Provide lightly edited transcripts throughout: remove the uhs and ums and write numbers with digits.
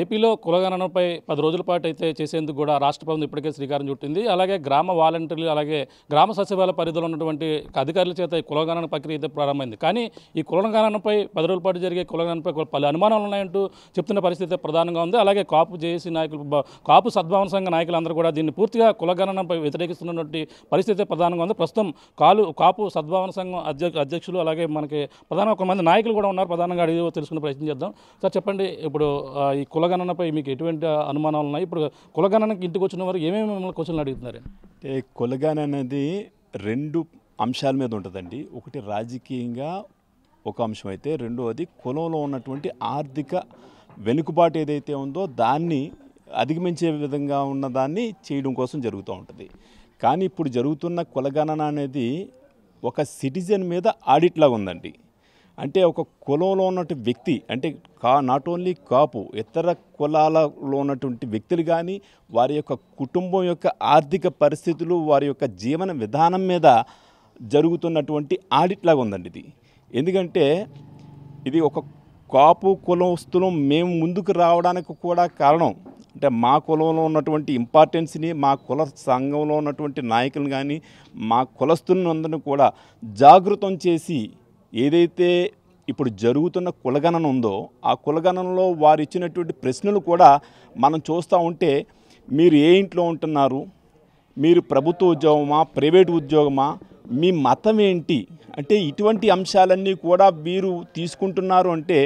ఏపీలో కులగణనపై 10 రోజుల పాటు అయితే చేసేందుకు కూడా రాష్ట్ర ప్రభుత్వం ఇప్పటికే శ్రీకారం చుట్టింది. అలాగే గ్రామ వాలంటీర్లు, అలాగే గ్రామ సచివాలయ పరిధిలో ఉన్నటువంటి అధికారుల చేత ఈ కులగణన ప్రక్రియ అయితే ప్రారంభమైంది. కానీ ఈ కులగణనపై 10 రోజుల పాటు జరిగే కులగణనపై పలు అనుమానాలు ఉన్నాయంటూ చెప్తున్న పరిస్థితి ప్రధానంగా ఉంది. అలాగే కాపు జేఏసీ నాయకులు, కాపు సద్భావన సంఘ నాయకులందరూ కూడా దీన్ని పూర్తిగా కులగణనపై వ్యతిరేకిస్తున్నటువంటి పరిస్థితి ప్రధానంగా ఉంది. ప్రస్తుతం కాపు సద్భావన సంఘం అధ్యక్షులు, అలాగే మనకి ప్రధానంగా కొంతమంది నాయకులు కూడా ఉన్నారు. ప్రధానంగా అడిగి తెలుసుకునే ప్రయత్నం చేద్దాం. సార్ చెప్పండి, ఇప్పుడు ఈ కులగణనపై మీకు ఎటువంటి అనుమానాలు ఉన్నాయి? ఇప్పుడు కులగణనకి ఇంటికి వచ్చిన వారు ఏమేమి మిమ్మల్ని క్వశ్చన్లు అడుగుతున్నారు? అంటే కులగణన అనేది 2 అంశాల మీద ఉంటుందండి. ఒకటి రాజకీయంగా ఒక అంశం అయితే, రెండవది కులంలో ఉన్నటువంటి ఆర్థిక వెనుకబాటు ఏదైతే ఉందో దాన్ని అధిగమించే విధంగా ఉన్నదాన్ని చేయడం కోసం జరుగుతూ ఉంటుంది. కానీ ఇప్పుడు జరుగుతున్న కులగణన అనేది ఒక సిటిజన్ మీద ఆడిట్ లాగా ఉందండి. అంటే ఒక కులంలో ఉన్నటువంటి వ్యక్తి, అంటే నాట్ ఓన్లీ కాపు, ఇతర కులాలలో ఉన్నటువంటి వ్యక్తులు కానీ వారి యొక్క కుటుంబం యొక్క ఆర్థిక పరిస్థితులు, వారి యొక్క జీవన విధానం మీద జరుగుతున్నటువంటి ఆడిట్ లాగా ఉందండి ఇది. ఎందుకంటే ఇది ఒక కాపు కులస్తులు మేము ముందుకు రావడానికి కూడా కారణం, అంటే మా కులంలో ఉన్నటువంటి ఇంపార్టెన్స్ని, మా కుల సంఘంలో ఉన్నటువంటి నాయకులను కానీ మా కులస్తులందరినీ కూడా జాగృతం చేసి ఏదైతే ఇప్పుడు జరుగుతున్న కులగణన ఉందో ఆ కులగణనలో వారు ఇచ్చినటువంటి ప్రశ్నలు కూడా మనం చూస్తూ ఉంటే, మీరు ఏ ఇంట్లో ఉంటున్నారు, మీరు ప్రభుత్వ ఉద్యోగమా, ప్రైవేట్ ఉద్యోగమా, మీ మతం ఏంటి, అంటే ఇటువంటి అంశాలన్నీ కూడా వీరు తీసుకుంటున్నారు. అంటే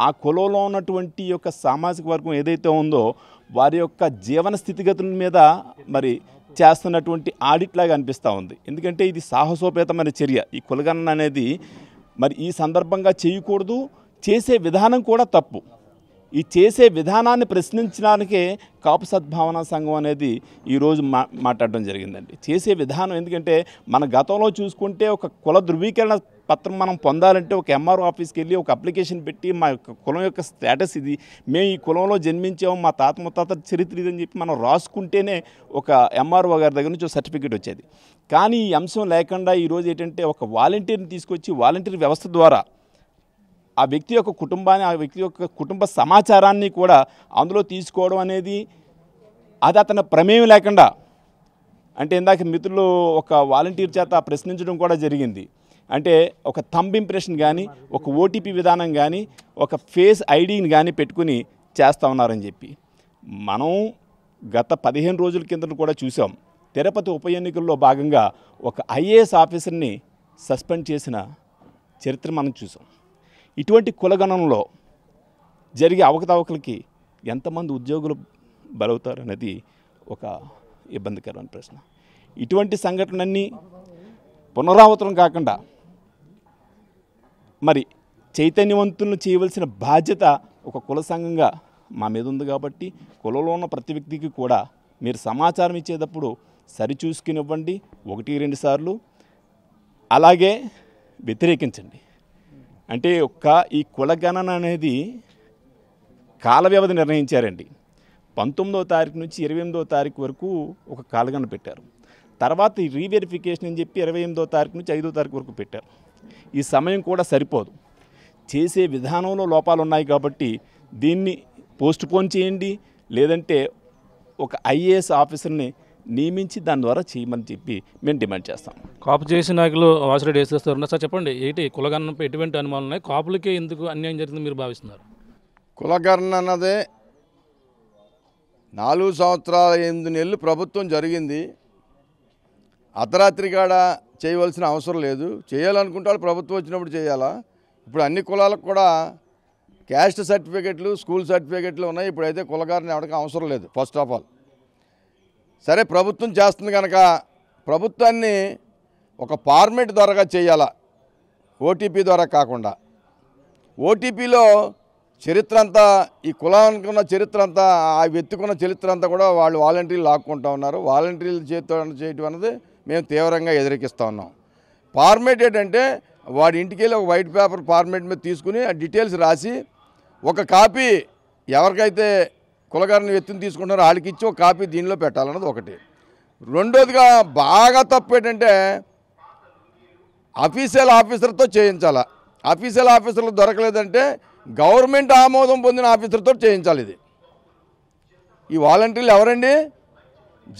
ఆ కులంలో ఉన్నటువంటి యొక్క సామాజిక వర్గం ఏదైతే ఉందో వారి యొక్క జీవన స్థితిగతుల మీద మరి చేస్తున్నటువంటి ఆడిట్ లాగా అనిపిస్తూ ఉంది. ఎందుకంటే ఇది సాహసోపేతమైన చర్య. ఈ కులగణన అనేది మరి ఈ సందర్భంగా చేయకూడదు, చేసే విధానం కూడా తప్పు. ఈ చేసే విధానాన్ని ప్రశ్నించడానికే కాపు సద్భావన సంఘం అనేది ఈరోజు మాట్లాడడం జరిగిందండి. చేసే విధానం, ఎందుకంటే మన గతంలో చూసుకుంటే ఒక కుల ధృవీకరణ పత్రం మనం పొందాలంటే ఒక ఎంఆర్ఓ ఆఫీస్కి వెళ్ళి ఒక అప్లికేషన్ పెట్టి మా యొక్క కులం యొక్క స్టేటస్ ఇది, మేము ఈ కులంలో జన్మించాము, మా తాత ముత్తాత చరిత్ర ఇదని చెప్పి మనం రాసుకుంటేనే ఒక ఎంఆర్ఓ గారి దగ్గర నుంచి సర్టిఫికేట్ వచ్చేది. కానీ ఈ అంశం లేకుండా ఈరోజు ఏంటంటే ఒక వాలంటీర్ని తీసుకొచ్చి వాలంటీర్ వ్యవస్థ ద్వారా ఆ వ్యక్తి యొక్క కుటుంబాన్ని, ఆ వ్యక్తి యొక్క కుటుంబ సమాచారాన్ని కూడా అందులో తీసుకోవడం అనేది, అది అతని ప్రమేయం లేకుండా, అంటే ఇందాక మిత్రులు ఒక వాలంటీర్ చేత ప్రశ్నించడం కూడా జరిగింది. అంటే ఒక థంబ్ ఇంప్రెషన్ కానీ, ఒక ఓటీపీ విధానం కానీ, ఒక ఫేస్ ఐడిని కానీ పెట్టుకుని చేస్తూ ఉన్నారని చెప్పి మనం గత 15 రోజుల కింద కూడా చూసాం. తిరుపతి ఉప ఎన్నికల్లో భాగంగా ఒక ఐఏఎస్ ఆఫీసర్ని సస్పెండ్ చేసిన చరిత్ర మనం చూసాం. ఇటువంటి కులగణనలో జరిగే అవకతవకలకి ఎంతమంది ఉద్యోగులు బలవుతారు అనేది ఒక ఇబ్బందికరమైన ప్రశ్న. ఇటువంటి సంఘటనలన్నీ పునరావృతం కాకుండా మరి చైతన్యవంతులను చేయవలసిన బాధ్యత ఒక కుల సంఘంగా మా మీద ఉంది. కాబట్టి కులంలో ఉన్న ప్రతి వ్యక్తికి కూడా మీరు సమాచారం ఇచ్చేటప్పుడు సరిచూసుకునివ్వండి, 1-2 సార్లు. అలాగే వ్యతిరేకించండి. అంటే ఈ కులగణన అనేది కాల వ్యవధి నిర్ణయించారండి. 19వ తారీఖు నుంచి 28వ తారీఖు వరకు ఒక కాలగణన పెట్టారు. తర్వాత ఈ రీవెరిఫికేషన్ అని చెప్పి 28వ తారీఖు నుంచి 5వ తారీఖు వరకు పెట్టారు. ఈ సమయం కూడా సరిపోదు, చేసే విధానంలో లోపాలు ఉన్నాయి. కాబట్టి దీన్ని పోస్ట్పోన్ చేయండి, లేదంటే ఒక ఐఏఎస్ ఆఫీసర్ని నియమించి దాని ద్వారా చేయమని చెప్పి మేము డిమాండ్ చేస్తాం. కాపు జేఏసీ నాయకులు వాసిరెడ్డి వేసేస్తారు. సార్ చెప్పండి, కులగణనపై ఎటువంటి అనుమానాలు ఉన్నాయి? కాపులకే ఎందుకు అన్యాయం జరిగింది మీరు భావిస్తున్నారు? కులగణన అన్నదే 4 సంవత్సరాల 8 నెలలు ప్రభుత్వం జరిగింది. అర్ధరాత్రి కాడ చేయవలసిన అవసరం లేదు. చేయాలనుకుంటే వాళ్ళు ప్రభుత్వం వచ్చినప్పుడు చేయాలా? ఇప్పుడు అన్ని కులాలకు కూడా క్యాస్ట్ సర్టిఫికెట్లు, స్కూల్ సర్టిఫికెట్లు ఉన్నాయి. ఇప్పుడైతే కులగణన ఎవరికి అవసరం లేదు. ఫస్ట్ ఆఫ్ ఆల్ సరే, ప్రభుత్వం చేస్తుంది కనుక ప్రభుత్వాన్ని ఒక ఫార్మేట్ ద్వారా చేయాలా, ఓటీపీ ద్వారా కాకుండా. ఓటీపీలో చరిత్ర అంతా, ఈ కులానికి ఉన్న చరిత్ర అంతా, ఆ వ్యక్తికున్న చరిత్ర అంతా కూడా వాళ్ళు వాలంటీర్లు లాక్కుంటూ ఉన్నారు. వాలంటీర్లు చేయటం అనేది మేము తీవ్రంగా వ్యతిరేకిస్తూ ఉన్నాం. ఫార్మేట్ ఏంటంటే వాడి ఇంటికి వెళ్ళి ఒక వైట్ పేపర్ ఫార్మేట్ మీద తీసుకుని ఆ డీటెయిల్స్ రాసి ఒక కాపీ ఎవరికైతే కులగణన వ్యక్తిని తీసుకుంటారో వాళ్ళకి ఇచ్చి ఒక కాపీ దీనిలో పెట్టాలన్నది ఒకటి. రెండోదిగా బాగా తప్పు ఏంటంటే అఫీషియల్ ఆఫీసర్తో చేయించాలా. అఫీషియల్ ఆఫీసర్లు దొరకలేదంటే గవర్నమెంట్ ఆమోదం పొందిన ఆఫీసర్తో చేయించాలి. ఇది ఈ వాలంటీర్లు ఎవరండి?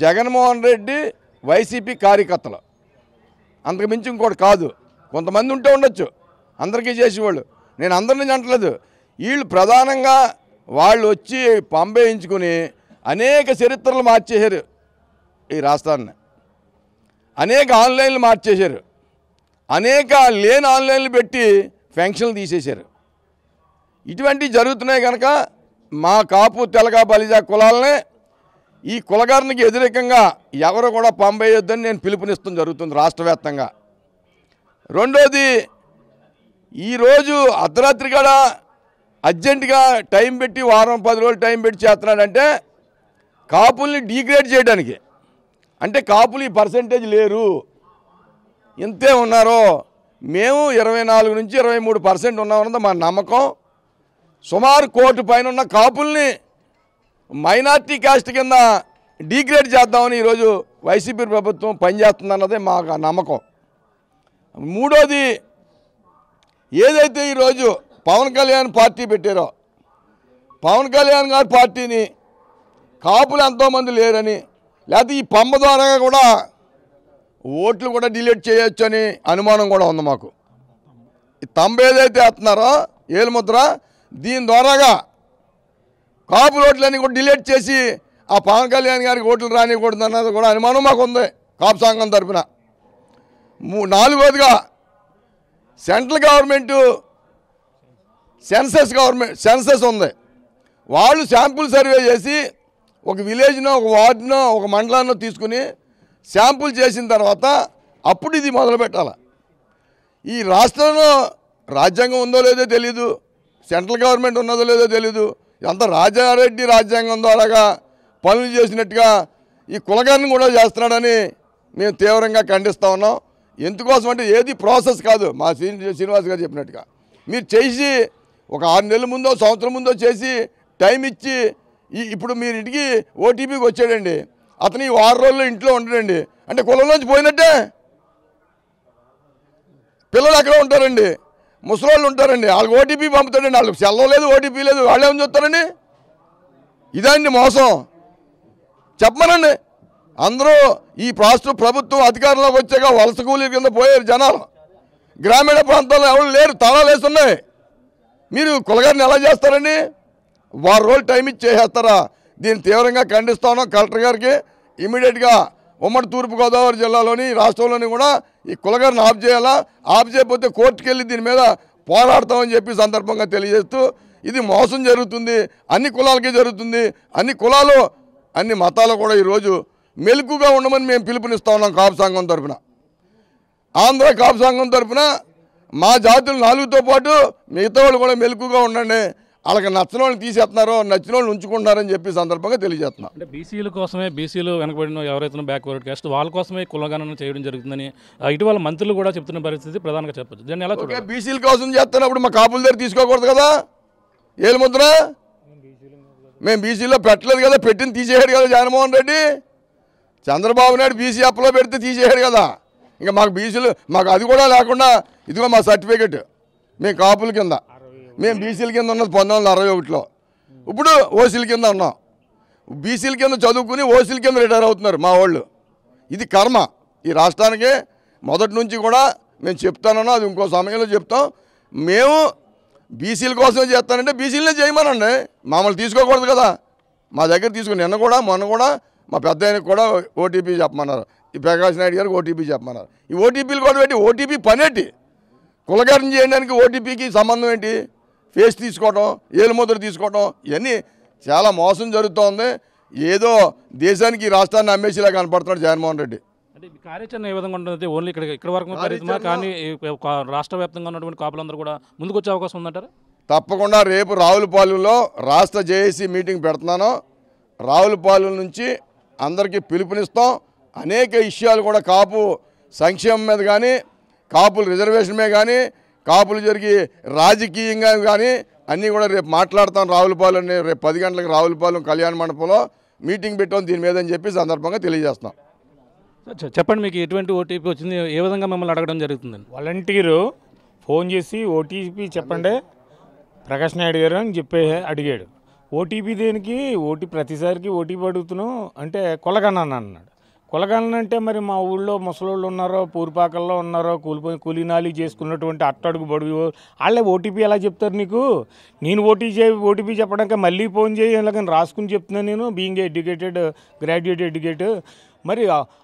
జగన్మోహన్ రెడ్డి వైసీపీ కార్యకర్తలు, అంతకు మించి ఇంకోటి కాదు. కొంతమంది ఉంటే ఉండొచ్చు, అందరికీ చేసేవాళ్ళు, నేను అందరినీ అంటలేదు. వీళ్ళు ప్రధానంగా వాళ్ళు వచ్చి పంపేయించుకుని అనేక చరిత్రలు మార్చేశారు ఈ రాష్ట్రాన్ని. అనేక ఆన్లైన్లు మార్చేశారు, అనేక లేని ఆన్లైన్లు పెట్టి ఫెన్షన్లు తీసేశారు. ఇటువంటివి జరుగుతున్నాయి కనుక మా కాపు తెలగ బలిజ కులాలనే ఈ కులగారునికి వ్యతిరేకంగా ఎవరు కూడా పంపేయొద్దని నేను పిలుపునిస్తాం జరుగుతుంది రాష్ట్ర వ్యాప్తంగా. రెండోది, ఈరోజు అర్ధరాత్రి కూడా అర్జెంటుగా టైం పెట్టి వారం 10 రోజులు టైం పెట్టి చేస్తున్నాడంటే కాపుల్ని డీగ్రేడ్ చేయడానికి. అంటే కాపులు ఈ పర్సెంటేజ్ లేరు, ఇంతే ఉన్నారో. మేము 24 నుంచి 23% ఉన్నామన్నది మా నమ్మకం. సుమారు 1 కోటి పైన ఉన్న కాపుల్ని మైనార్టీ కాస్ట్ కింద డీగ్రేడ్ చేద్దామని ఈరోజు వైసీపీ ప్రభుత్వం పనిచేస్తుందన్నదే మా నమ్మకం. మూడోది, ఏదైతే ఈరోజు పవన్ కళ్యాణ్ పార్టీ పెట్టారో, పవన్ కళ్యాణ్ గారి పార్టీని కాపులు ఎంతోమంది లేరని, లేకపోతే ఈ పంప ద్వారా కూడా ఓట్లు కూడా డిలీట్ చేయొచ్చు అని అనుమానం కూడా ఉంది మాకు. ఈ తంబ ఏదైతే వేస్తున్నారో ఏలుముద్ర, దీని ద్వారాగా కాపుల ఓట్లన్నీ కూడా డిలీట్ చేసి ఆ పవన్ కళ్యాణ్ గారికి ఓట్లు రానికూడదు అన్నది కూడా అనుమానం మాకు ఉంది కాపు సంఘం తరఫున. నాలుగోదిగా, సెంట్రల్ గవర్నమెంటు సెన్సస్ ఉంది. వాళ్ళు శాంపుల్ సర్వే చేసి ఒక విలేజ్నో ఒక వార్డునో ఒక మండలాన్నో తీసుకుని శాంపుల్ చేసిన తర్వాత అప్పుడు ఇది మొదలు పెట్టాలి. ఈ రాష్ట్రంలో రాజ్యాంగం ఉందో లేదో తెలీదు, సెంట్రల్ గవర్నమెంట్ ఉన్నదో లేదో తెలీదు. ఇదంతా రాజారెడ్డి రాజ్యాంగం ద్వారాగా పనులు చేసినట్టుగా ఈ కులగారిని కూడా చేస్తున్నాడని మేము తీవ్రంగా ఖండిస్తూ ఉన్నాం. ఎందుకోసం అంటే ఏది ప్రాసెస్ కాదు. మా శ్రీనివాస్ గారు చెప్పినట్టుగా మీరు చేసి ఒక 6 నెలల ముందో సంవత్సరం ముందో చేసి టైం ఇచ్చి ఇప్పుడు మీరు ఇంటికి ఓటీపీకి వచ్చాడండి, అతను ఈ 6 రోజుల్లో ఇంట్లో ఉండడండి అంటే కులంలోంచి పోయినట్టే. పిల్లలు ఎక్కడ ఉంటారండి, ముసలోళ్ళు ఉంటారండి, వాళ్ళకి ఓటీపీ పంపుతాడండి, వాళ్ళకి సెలవు లేదు, ఓటీపీ లేదు, వాళ్ళు ఏమని చెప్తారండి? ఇదండి మోసం. చెప్పమనండి. అందరూ ఈ రాష్ట్ర ప్రభుత్వం అధికారంలోకి వచ్చాక వలస కూలీల కింద పోయారు జనాలు. గ్రామీణ ప్రాంతాల్లో ఎవరు లేరు, తాళాలు వేస్తున్నాయి. మీరు కులగారిని ఎలా చేస్తారండి? 6 రోజులు టైం ఇచ్చి చేసేస్తారా? దీన్ని తీవ్రంగా ఖండిస్తా ఉన్నాం. కలెక్టర్ గారికి ఇమీడియట్గా ఉమ్మడి తూర్పుగోదావరి జిల్లాలోని రాష్ట్రంలోని కూడా ఈ కులగారిని ఆఫ్ చేయాలా, ఆఫ్ చేయకపోతే కోర్టుకు వెళ్ళి దీని మీద పోరాడతామని చెప్పి సందర్భంగా తెలియజేస్తూ, ఇది మోసం జరుగుతుంది, అన్ని కులాలకి జరుగుతుంది, అన్ని కులాలు అన్ని మతాలు కూడా ఈరోజు మెలకుగా ఉండమని మేము పిలుపునిస్తా ఉన్నాం కాపు సంఘం తరఫున. ఆంధ్ర కాపు సంఘం తరఫున మా జాతులు 4తో పాటు మిగతా వాళ్ళు కూడా మెలకుగా ఉండండి, వాళ్ళకి నచ్చిన వాళ్ళని తీసేస్తున్నారు, నచ్చిన వాళ్ళు ఉంచుకుంటున్నారని చెప్పి సందర్భంగా తెలియజేస్తున్నాం. అంటే బీసీల కోసమే, బీసీలు వెనకబడిన ఎవరైతే బ్యాక్వర్డ్ క్యాస్ట్ వాళ్ళ కోసమే కులగణన చేయడం జరుగుతుందని ఇటీవల మంత్రులు కూడా చెప్తున్న పరిస్థితి ప్రధానంగా చెప్పచ్చు. దాన్ని ఎలా చూడాలి? బీసీల కోసం చేస్తున్నప్పుడు మా కాపుల దగ్గర తీసుకోకూడదు కదా ఏలుముద్ర? మేము బీసీలో పెట్టలేదు కదా, పెట్టింది తీసేయాడు కదా జగన్మోహన్ రెడ్డి. చంద్రబాబు నాయుడు బీసీ అప్లో పెడితే తీసేయాడు కదా. ఇంకా మాకు బీసీలు మాకు అది కూడా లేకుండా ఇదిగో మా సర్టిఫికెట్, మేము కాపుల కింద, మేము బీసీల కింద ఉన్నది 1961లో, ఇప్పుడు ఓసీల కింద ఉన్నాం. బీసీల కింద చదువుకుని ఓసీల కింద రిటైర్ అవుతున్నారు మా వాళ్ళు. ఇది కర్మ ఈ రాష్ట్రానికి. మొదటి నుంచి కూడా మేము చెప్తానన్నా, అది ఇంకో సమయంలో చెప్తాం. మేము బీసీల కోసమే చేస్తానంటే బీసీలనే చేయమనండి, మమ్మల్ని తీసుకోకూడదు కదా. మా దగ్గర తీసుకుని నిన్న కూడా మొన్న కూడా మా పెద్ద ఆయనకు కూడా ఓటీపీ చెప్పమన్నారు, ఈ ప్రకాష్ నాయుడు గారికి ఓటీపీ చెప్పమన్నారు. ఈ ఓటీపీలు కూడా పెట్టి ఓటీపీ పనేటి? కులగారిని చేయడానికి ఓటీపీకి సంబంధం ఏంటి? ఫేస్ తీసుకోవడం, ఏలుముద్ర తీసుకోవడం, ఇవన్నీ చాలా మోసం జరుగుతోంది. ఏదో దేశానికి రాష్ట్రాన్ని అమ్మేసేలా కనపడుతున్నాడు జగన్మోహన్ రెడ్డి. అంటే కార్యాచరణ ఏ విధంగా ఉంటుంది? ఓన్లీ ఇక్కడ వరకు పరిమితమా, కానీ రాష్ట్ర వ్యాప్తంగా ఉన్నటువంటి కాపులందరూ కూడా ముందుకు వచ్చే అవకాశం ఉందంటారా? తప్పకుండా రేపు రావులపాలెంలో రాష్ట్ర జేఏసీ మీటింగ్ పెడుతున్నాను. రావులపాలెం నుంచి అందరికీ పిలుపునిస్తాం. అనేక విషయాలు కూడా కాపు సంక్షేమం మీద కానీ, కాపుల రిజర్వేషన్ మీద కానీ, కాపులు జరిగి రాజకీయంగా కానీ అన్నీ కూడా రేపు మాట్లాడతాం. రావులపాలెం రేపు 10 గంటలకు రావులపాలెం కళ్యాణ మండపంలో మీటింగ్ పెట్టాం దీని మీద అని చెప్పి సందర్భంగా తెలియజేస్తాం. చెప్పండి, మీకు ఎటువంటి ఓటీపీ వచ్చింది, ఏ విధంగా మిమ్మల్ని అడగడం జరుగుతుందండి? వాలంటీరు ఫోన్ చేసి ఓటీపీ చెప్పండి ప్రకాష్ నాయుడు గారు అని చెప్పి అడిగాడు. ఓటీపీ దేనికి ప్రతిసారికి ఓటీపీ అడుగుతున్నాం అంటే కులగణన అన్నాడు. కులగణన అంటే మరి మా ఊళ్ళో ముసలోళ్ళు ఉన్నారో, పూరిపాకల్లో ఉన్నారో, కూలీనాలి చేసుకున్నటువంటి అట్టడుగు బడుగు వాళ్ళే ఓటీపీ ఎలా చెప్తారు నీకు? నేను ఓటీపీ చెప్పడానికి మళ్ళీ ఫోన్ చేయి ఇలాగని రాసుకుని చెప్తున్నాను నేను, బీయింగ్ ఎడ్యుకేటెడ్, గ్రాడ్యుయేట్ ఎడ్యుకేటెడ్. మరి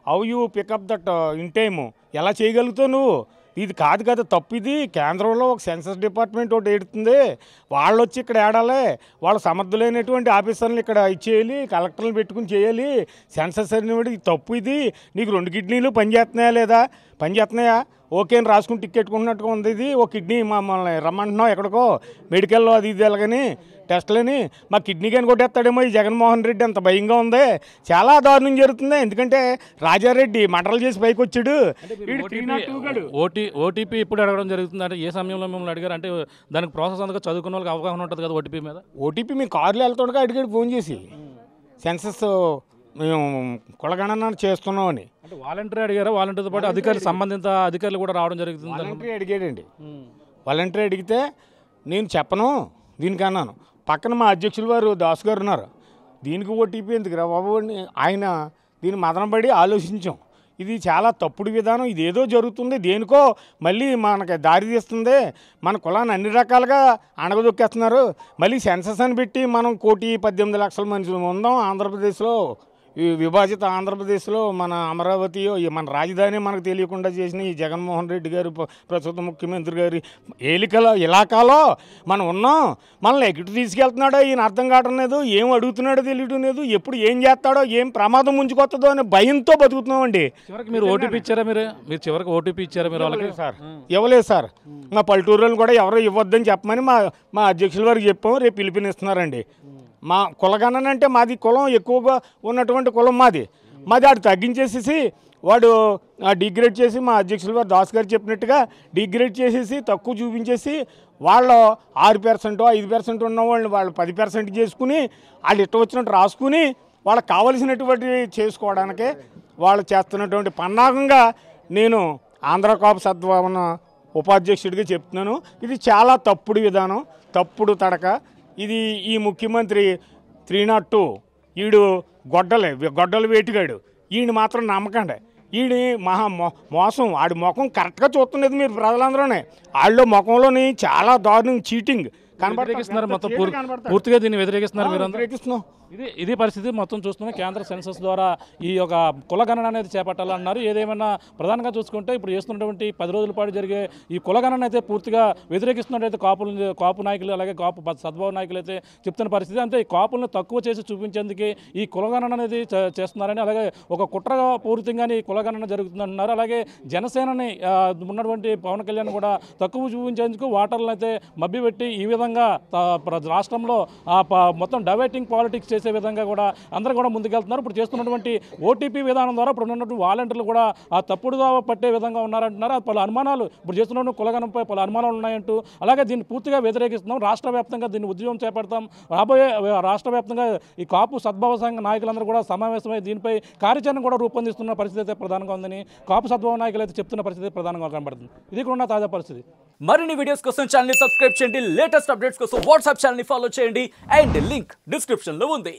how you pick up that in time ఎలా చేయగలుగుతావు నువ్వు? ఇది కాదు కదా తప్పు. ఇది కేంద్రంలో ఒక సెన్సస్ డిపార్ట్మెంట్ ఒకటి ఏడుతుంది, వాళ్ళు వచ్చి ఇక్కడ ఏడాలి, వాళ్ళు సమర్థులైనటువంటి ఆఫీసర్లు ఇక్కడ ఇచ్చేయాలి, కలెక్టర్లు పెట్టుకుని చేయాలి. సెన్సస్ అనేది తప్పు. ఇది నీకు 2 కిడ్నీలు పనిచేస్తున్నాయా లేదా? పనిచేస్తున్నాయా? ఓకే అని రాసుకుని టికెట్ కొన్నట్టుగా ఉంది. ఇది ఒక కిడ్నీ మమ్మల్ని రమ్మంటున్నావు ఎక్కడికో మెడికల్లో అది ఇది ఎలాగని టెస్టులని, మా కిడ్నీ కానీ కొట్టేస్తాడేమో ఈ జగన్మోహన్ రెడ్డి, అంత భయంగా ఉంది. చాలా దారుణం జరుగుతుంది. ఎందుకంటే రాజారెడ్డి మటలు చేసి పైకి వచ్చాడు. ఓటీపీ ఇప్పుడు అడగడం జరుగుతుంది అంటే ఏ సమయంలో మిమ్మల్ని అడిగారు? అంటే దానికి ప్రాసెస్ అంతగా చదువుకున్న వాళ్ళకి అవగాహన ఉంటుంది కదా ఓటీపీ మీద. ఓటీపీ మీ కార్లో వెళ్తుండగా అడిగాడు ఫోన్ చేసి, సెన్సస్ మేము కులగణన చేస్తున్నామని. అంటే వాలంటీర్ అడిగారా? వాలంటీర్తో పాటు అధికారులు, సంబంధిత అధికారులు కూడా రావడం జరుగుతుంది. వాలంటీర్ అడిగాడండి. వాలంటీర్ అడిగితే నేను చెప్పను దీనికి అన్నాను. పక్కన మా అధ్యక్షులు వారు దాస్ గారు ఉన్నారు. దీనికి ఓటీపీ ఎందుకు రా బాబు అని ఆయన దీన్ని మదనపడి ఆలోచించాం. ఇది చాలా తప్పుడు విధానం, ఇదేదో జరుగుతుంది, దేనికో మళ్ళీ మనకి దారి తీస్తుంది, మన కులాన్ని అన్ని రకాలుగా అణగదొక్కేస్తున్నారు. మళ్ళీ సెన్సస్ అని పెట్టి మనం 1,18,00,000 మనుషులు ఉందాం ఆంధ్రప్రదేశ్లో. ఈ విభాజిత ఆంధ్రప్రదేశ్లో మన అమరావతి మన రాజధాని మనకు తెలియకుండా చేసిన ఈ జగన్మోహన్ రెడ్డి గారు ప్రస్తుత ముఖ్యమంత్రి గారి ఇలాకాలో మనం ఉన్నాం. మనల్ని ఎక్కడికి తీసుకెళ్తున్నాడో ఈయన అర్థం కావడం లేదు, ఏం అడుగుతున్నాడో తెలియడం లేదు, ఎప్పుడు ఏం చేస్తాడో, ఏం ప్రమాదం ముంచుకొస్తుందో అనే భయంతో బతుకుతున్నామండి. చివరికి మీరు ఓటీపీ ఇచ్చారా? మీరు చివరికి ఓటీపీ ఇచ్చారా మీరు వాళ్ళకి? సార్ ఇవ్వలేదు సార్. మా పల్లెటూరులను కూడా ఎవరో ఇవ్వద్దని చెప్పమని మా అధ్యక్షుల వారికి చెప్పాము. రేపు పిలిపినిస్తున్నారండి. మా కులగణన అంటే మాది కులం ఎక్కువగా ఉన్నటువంటి కులం మాది ఆడు తగ్గించేసేసి వాడు డిగ్రేడ్ చేసి, మా అధ్యక్షులు వారు దాస్ గారు చెప్పినట్టుగా డిగ్రేడ్ చేసేసి తక్కువ చూపించేసి వాళ్ళు 6%, 5% ఉన్న వాళ్ళు 10% చేసుకుని వాళ్ళు ఇట్ట వచ్చినట్టు రాసుకుని వాళ్ళకి కావలసినటువంటి చేసుకోవడానికే వాళ్ళు చేస్తున్నటువంటి పన్నాగంగా నేను ఆంధ్ర కాపు సద్భావన ఉపాధ్యక్షుడిగా చెప్తున్నాను. ఇది చాలా తప్పుడు విధానం, తప్పుడు తడక. ఇది ఈ ముఖ్యమంత్రి 302 ఈడు గొడ్డలు వేటిగాడు. ఈయన మాత్రం నమ్మకండి. ఈయన మోసం. ఆడి ముఖం కరెక్ట్గా చూస్తున్నది మీరు ప్రజలందరూనే. వాళ్ళ ముఖంలోని చాలా దారుణం చీటింగ్ కనబడుతున్నారు. మొత్తం పూర్తిగా దీన్ని వ్యతిరేకిస్తున్నారు మీరు. వ్యతిరేకిస్తున్నాం. ఇది పరిస్థితి మొత్తం చూస్తున్నాం. కేంద్ర సెన్సస్ ద్వారా ఈ యొక్క కులగణన అనేది చేపట్టాలన్నారు. ఏదేమైనా ప్రధానంగా చూసుకుంటే ఇప్పుడు చేస్తున్నటువంటి 10 రోజుల పాటు జరిగే ఈ కులగణన అయితే పూర్తిగా వ్యతిరేకిస్తున్నట్టయితే కాపు నాయకులు అలాగే కాపు సద్భావ నాయకులు అయితే చెప్తున్న పరిస్థితి. అంతే ఈ కాపులను తక్కువ చేసి చూపించేందుకే ఈ కులగణన అనేది చేస్తున్నారని, అలాగే ఒక కుట్ర పూరితంగానే ఈ కులగణన జరుగుతుందంటున్నారు. అలాగే జనసేనని ఉన్నటువంటి పవన్ కళ్యాణ్ కూడా తక్కువ చూపించేందుకు ఓటర్లను అయితే మభ్యపెట్టి ఈ విధంగా రాష్ట్రంలో మొత్తం డైవర్టింగ్ పాలిటిక్స్ చేసే విధంగా కూడా అందరూ కూడా ముందుకెళ్తున్నారు. ఇప్పుడు చేస్తున్నటువంటి ఓటీపీ విధానం ద్వారా ఇప్పుడు ఉన్నటువంటి వాలంటీర్లు కూడా ఆ తప్పుడుగా పట్టే విధంగా ఉన్నారంటున్నారు. పలు అనుమానాలు ఇప్పుడు చేస్తున్న కులగణంపై పలు అనుమానాలు ఉన్నాయంటూ, అలాగే దీన్ని పూర్తిగా వ్యతిరేకిస్తున్నాం. రాష్ట్ర వ్యాప్తంగా దీన్ని ఉద్యమం చేపడతాం. రాబోయే రాష్ట్ర వ్యాప్తంగా ఈ కాపు సద్భావ సంఘ నాయకులందరూ కూడా సమావేశమై దీనిపై కార్యాచరణ కూడా రూపొందిస్తున్న పరిస్థితి అయితే ప్రధానంగా ఉందని కాపు సద్భావ నాయకులు అయితే చెప్తున్న పరిస్థితి ప్రధానంగా కనబడుతుంది. ఇది కూడా తాజా పరిస్థితి. మరిన్ని వీడియోస్ కోసం ఛానల్ ని సబ్స్క్రైబ్ చేయండి. లేటెస్ట్ అప్డేట్స్ కోసం వాట్సాప్ ఛానల్ ని ఫాలో చేయండి. అండ్ లింక్ డిస్క్రిప్షన్ లో ఉంది.